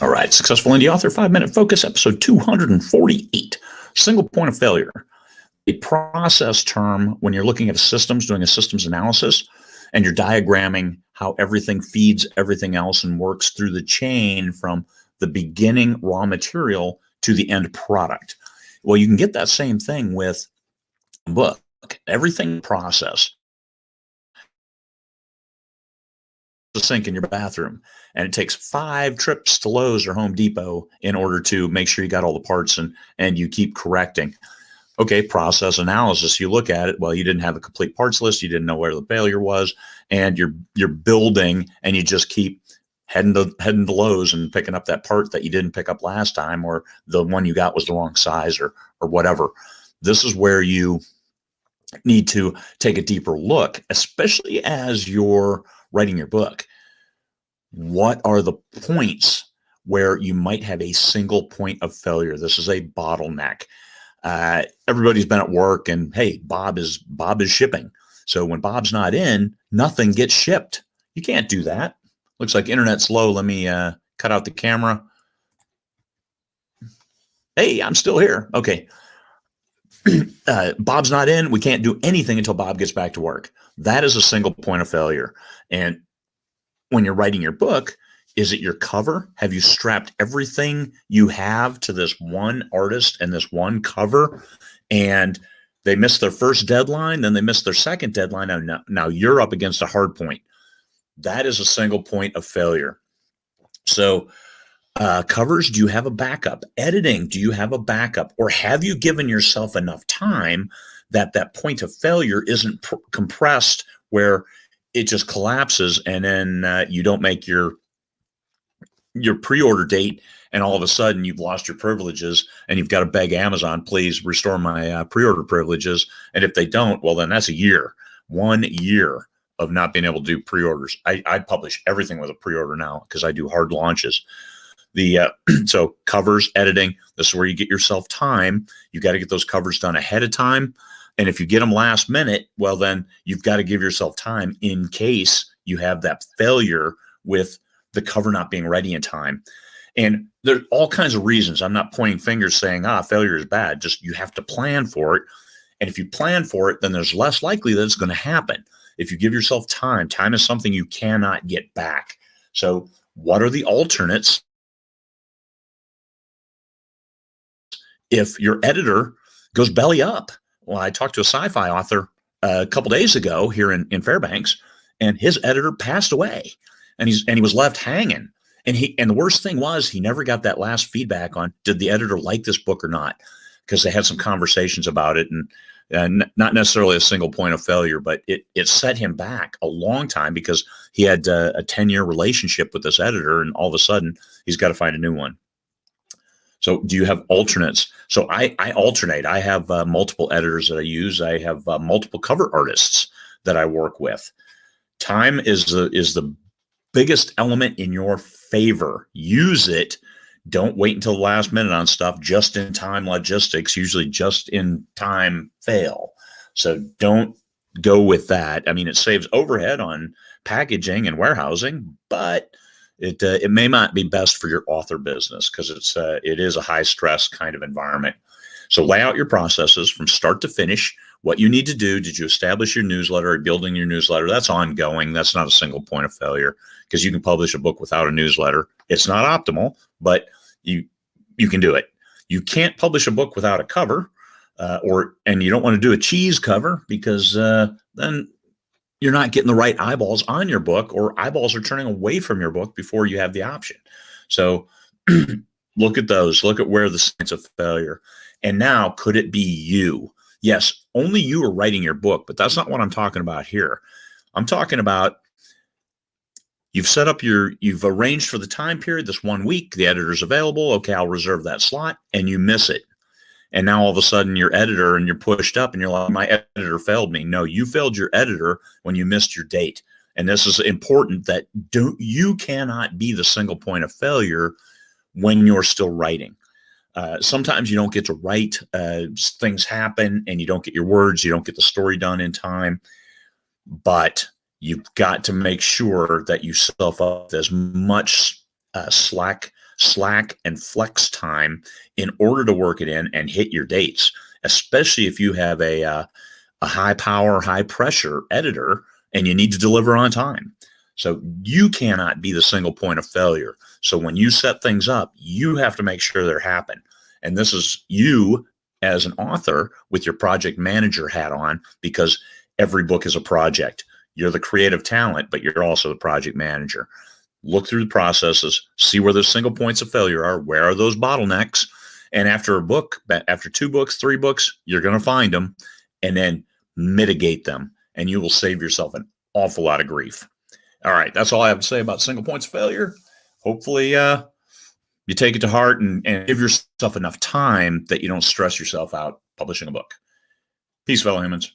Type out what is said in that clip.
All right, Successful Indie Author 5-Minute Focus, episode 248, Single Point of Failure. A process term when you're looking at systems, doing a systems analysis, and you're diagramming how everything feeds everything else and works through the chain from the beginning raw material to the end product. Well, you can get that same thing with a book. Everything process. The sink in your bathroom, and it takes 5 trips to Lowe's or Home Depot in order to make sure you got all the parts, and you keep correcting. Okay, process analysis. You look at it. Well, you didn't have a complete parts list. You didn't know where the failure was, and you're building, and you just keep heading to Lowe's and picking up that part that you didn't pick up last time, or the one you got was the wrong size, or whatever. This is where you need to take a deeper look, especially as you're writing your book. What are the points where you might have a single point of failure? This is a bottleneck. Everybody's been at work, and hey, Bob is shipping. So when Bob's not in, nothing gets shipped. You can't do that. Looks like internet's slow. Let me cut out the camera. Hey, I'm still here. Okay. Bob's not in. We can't do anything until Bob gets back to work. That is a single point of failure. And when you're writing your book, is it your cover? Have you strapped everything you have to this one artist and this one cover, and they missed their first deadline, then they missed their second deadline. Now you're up against a hard point. That is a single point of failure. So covers, do you have a backup? Editing, do you have a backup? Or have you given yourself enough time that point of failure isn't compressed where it just collapses, and then you don't make your pre-order date, and all of a sudden you've lost your privileges, and you've got to beg Amazon, please restore my pre-order privileges. And if they don't, well, then that's a year, 1 year of not being able to do pre-orders. I publish everything with a pre-order now because I do hard launches. So covers, editing, this is where you get yourself time. You got to get those covers done ahead of time. And if you get them last minute, well, then you've got to give yourself time in case you have that failure with the cover not being ready in time. And there's all kinds of reasons. I'm not pointing fingers saying, failure is bad. Just you have to plan for it. And if you plan for it, then there's less likely that it's going to happen. If you give yourself time is something you cannot get back. So what are the alternates? If your editor goes belly up. Well, I talked to a sci-fi author a couple days ago here in Fairbanks, and his editor passed away, and he was left hanging. And the worst thing was he never got that last feedback on, did the editor like this book or not? Because they had some conversations about it, and not necessarily a single point of failure, but it set him back a long time because he had a 10-year relationship with this editor, and all of a sudden he's got to find a new one. So do you have alternates? So I alternate. I have multiple editors that I use. I have multiple cover artists that I work with. Time is the biggest element in your favor. Use it. Don't wait until the last minute on stuff. Just in time logistics, usually just in time fail. So don't go with that. I mean, it saves overhead on packaging and warehousing, but it may not be best for your author business because it is a high stress kind of environment. So lay out your processes from start to finish, what you need to do. Did you establish your newsletter or building your newsletter? That's ongoing. That's not a single point of failure because you can publish a book without a newsletter. It's not optimal, but you can do it. You can't publish a book without a cover, and you don't want to do a cheese cover because then you're not getting the right eyeballs on your book, or eyeballs are turning away from your book before you have the option. So look at those. Look at where the signs of failure. And now, could it be you? Yes, only you are writing your book, but that's not what I'm talking about here. I'm talking about you've arranged for the time period, this 1 week, the editor's available. Okay, I'll reserve that slot, and you miss it. And now all of a sudden you're editor and you're pushed up and you're like, my editor failed me. No, you failed your editor when you missed your date. And this is important that you cannot be the single point of failure when you're still writing. Sometimes you don't get to write, things happen and you don't get your words, you don't get the story done in time, but you've got to make sure that you self up as much slack and flex time in order to work it in and hit your dates, especially if you have a high power, high pressure editor and you need to deliver on time. So you cannot be the single point of failure. So when you set things up, you have to make sure they happen. And this is you as an author with your project manager hat on, because every book is a project. You're the creative talent, but you're also the project manager. Look through the processes, see where those single points of failure are, where are those bottlenecks, and after a book, after 2 books, 3 books, you're going to find them, and then mitigate them, and you will save yourself an awful lot of grief. All right, that's all I have to say about single points of failure. Hopefully you take it to heart and give yourself enough time that you don't stress yourself out publishing a book. Peace, fellow humans.